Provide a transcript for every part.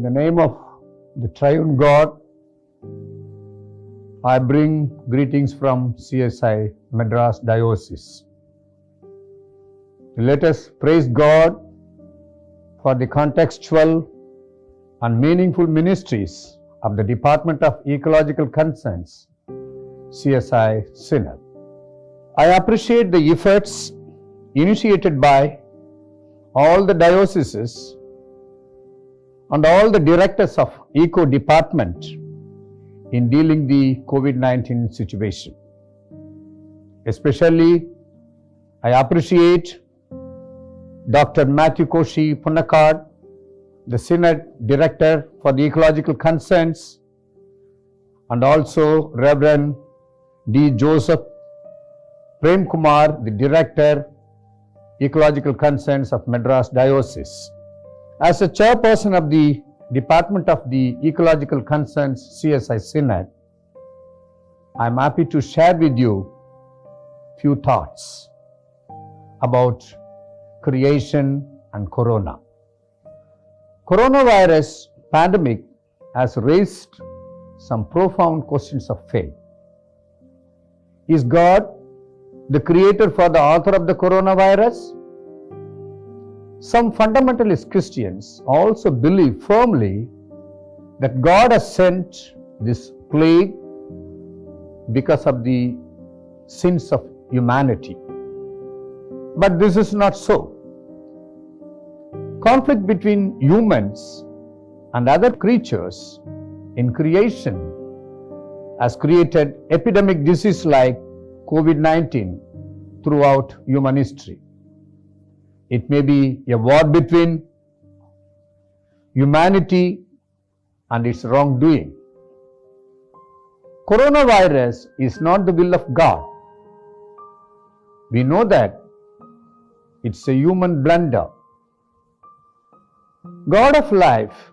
In the name of the Triune God, I bring greetings from CSI Madras Diocese. Let us praise God for the contextual and meaningful ministries of the Department of Ecological Concerns, CSI Synod. I appreciate the efforts initiated by all the dioceses and all the directors of Eco Department in dealing the COVID-19 situation. Especially, I appreciate Dr. Matthew Koshi Punakad, the Synod Director for the Ecological Concerns, and also Reverend D. Joseph Prem Kumar, the Director, Ecological Concerns of Madras Diocese. As a chairperson of the Department of the Ecological Concerns CSI Synod, I am happy to share with you few thoughts about creation and corona. Coronavirus pandemic has raised some profound questions of faith. Is God the creator for the author of the coronavirus? Some fundamentalist Christians also believe firmly that God has sent this plague because of the sins of humanity. But this is not so. Conflict between humans and other creatures in creation has created epidemic disease like COVID-19 throughout human history. It may be a war between humanity and its wrongdoing. Coronavirus is not the will of God. We know that it's a human blunder. God of life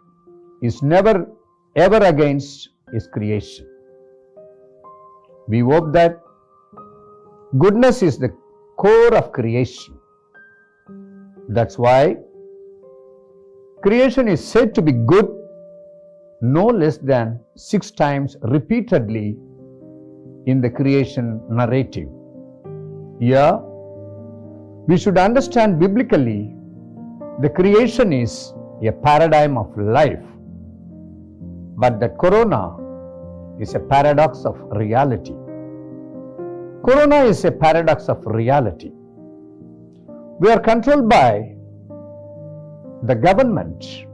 is never ever against His creation. We hope that goodness is the core of creation. That's why creation is said to be good no less than 6 times repeatedly in the creation narrative. Here, we should understand biblically the creation is a paradigm of life, but that corona is a paradox of reality. Corona is a paradox of reality. We are controlled by the government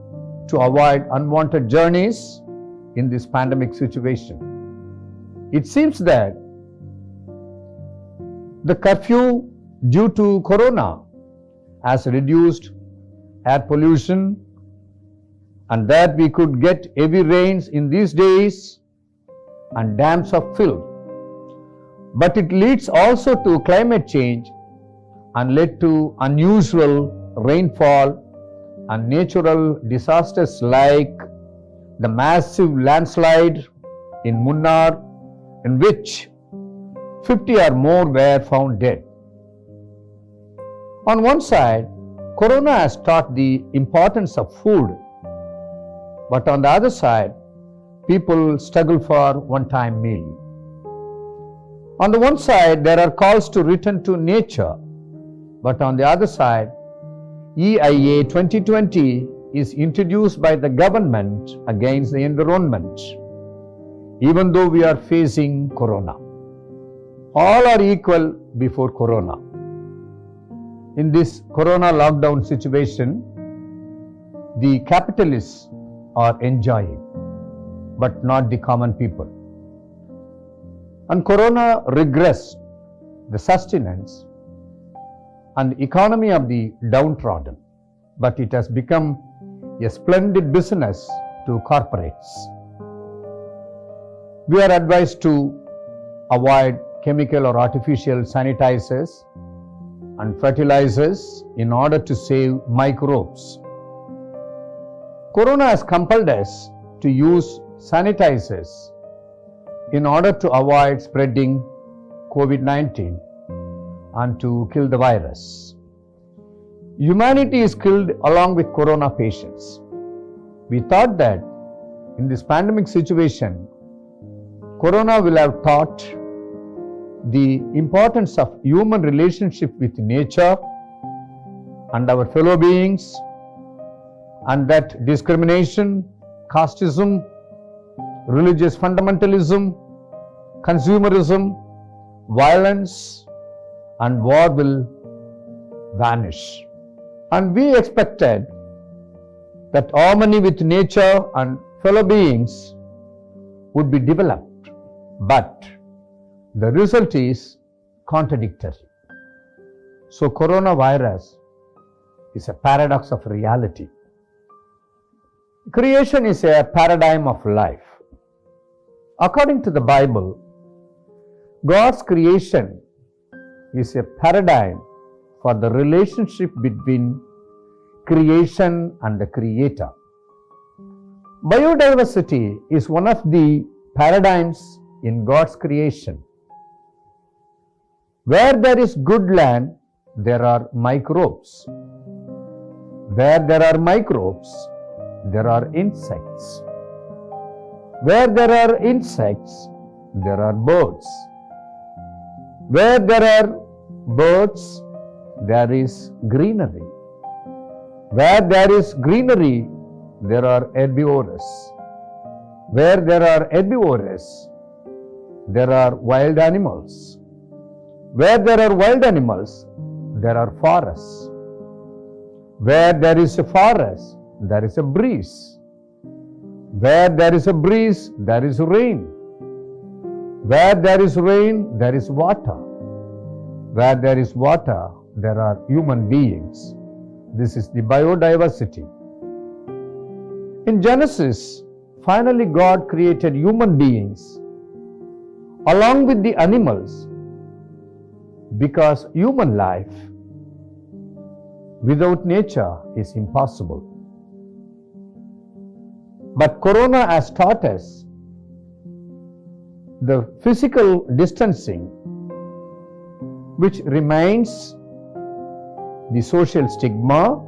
to avoid unwanted journeys in this pandemic situation. It seems that the curfew due to corona has reduced air pollution and that we could get heavy rains in these days and dams are filled. But it leads also to climate change and led to unusual rainfall and natural disasters like the massive landslide in Munnar, in which 50 or more were found dead. On one side, corona has taught the importance of food, but on the other side, people struggle for one-time meal. On the one side, there are calls to return to nature, but on the other side, EIA 2020 is introduced by the government against the environment, even though we are facing corona. All are equal before corona. In this corona lockdown situation, the capitalists are enjoying, but not the common people. And corona regressed the sustenance and economy of the downtrodden, but it has become a splendid business to corporates. We are advised to avoid chemical or artificial sanitizers and fertilizers in order to save microbes. Corona has compelled us to use sanitizers in order to avoid spreading COVID-19 and to kill the virus. Humanity is killed along with corona patients. We thought that in this pandemic situation, Corona will have taught the importance of human relationship with nature and our fellow beings, and that discrimination, casteism, religious fundamentalism, consumerism, violence, and war will vanish. And we expected that harmony with nature and fellow beings would be developed, but the result is contradictory. So coronavirus is a paradox of reality. Creation is a paradigm of life. According to the Bible, God's creation is a paradigm for the relationship between creation and the Creator. Biodiversity is one of the paradigms in God's creation. Where there is good land, there are microbes. Where there are microbes, there are insects. Where there are insects, there are birds. Where there are birds, there is greenery. Where there is greenery, there are herbivores. Where there are herbivores, there are wild animals. Where there are wild animals, there are forests. Where there is a forest, there is a breeze. Where there is a breeze, there is rain. Where there is rain, there is water. Where there is water, there are human beings. This is the biodiversity. In Genesis, finally God created human beings along with the animals, because human life without nature is impossible. But Corona has taught us the physical distancing, which remains the social stigma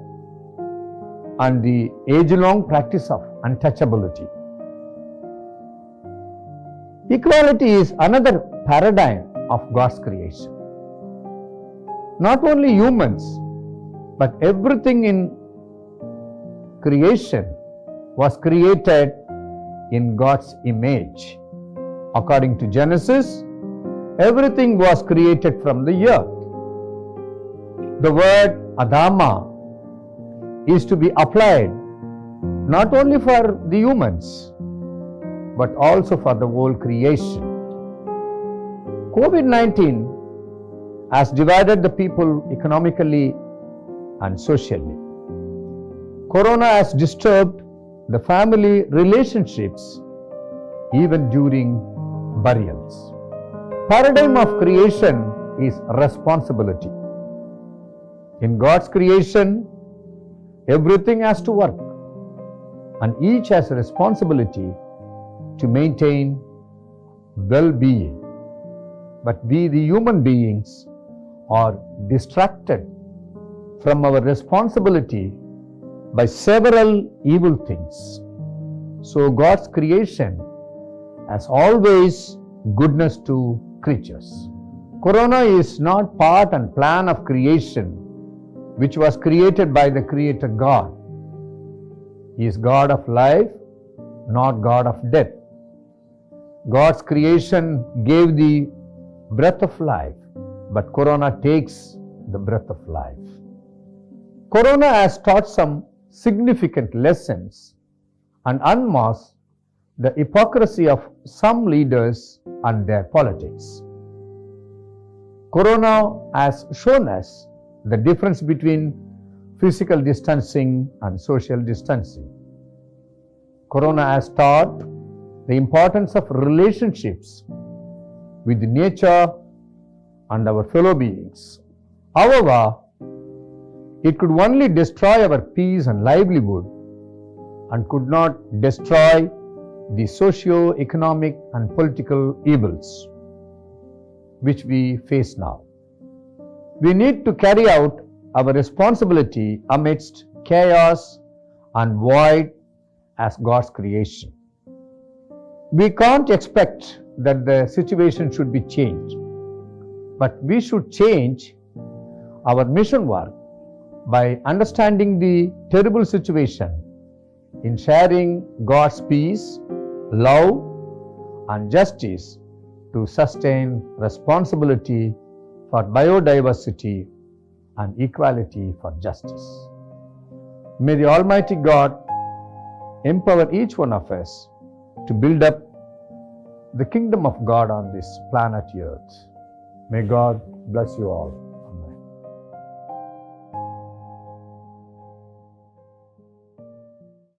and the age-long practice of untouchability. Equality is another paradigm of God's creation. Not only humans, but everything in creation was created in God's image. According to Genesis, everything was created from the earth. The word Adama is to be applied not only for the humans, but also for the whole creation. COVID-19 has divided the people economically and socially. Corona has disturbed the family relationships even during burials. Paradigm of creation is responsibility. In God's creation, everything has to work, and each has a responsibility to maintain well-being. But we, the human beings, are distracted from our responsibility by several evil things. So God's creation has always goodness to creatures. Corona is not part and plan of creation which was created by the Creator God. He is God of life, not God of death. God's creation gave the breath of life, but Corona takes the breath of life. Corona has taught some significant lessons and unmasked the hypocrisy of some leaders and their politics. Corona has shown us the difference between physical distancing and social distancing. Corona has taught the importance of relationships with nature and our fellow beings. However, it could only destroy our peace and livelihood and could not destroy the socio-economic and political evils which we face now. We need to carry out our responsibility amidst chaos and void as God's creation. We can't expect that the situation should be changed, but we should change our mission work by understanding the terrible situation in sharing God's peace, love, and justice to sustain responsibility for biodiversity and equality for justice. May the Almighty God empower each one of us to build up the kingdom of God on this planet Earth. May God bless you all.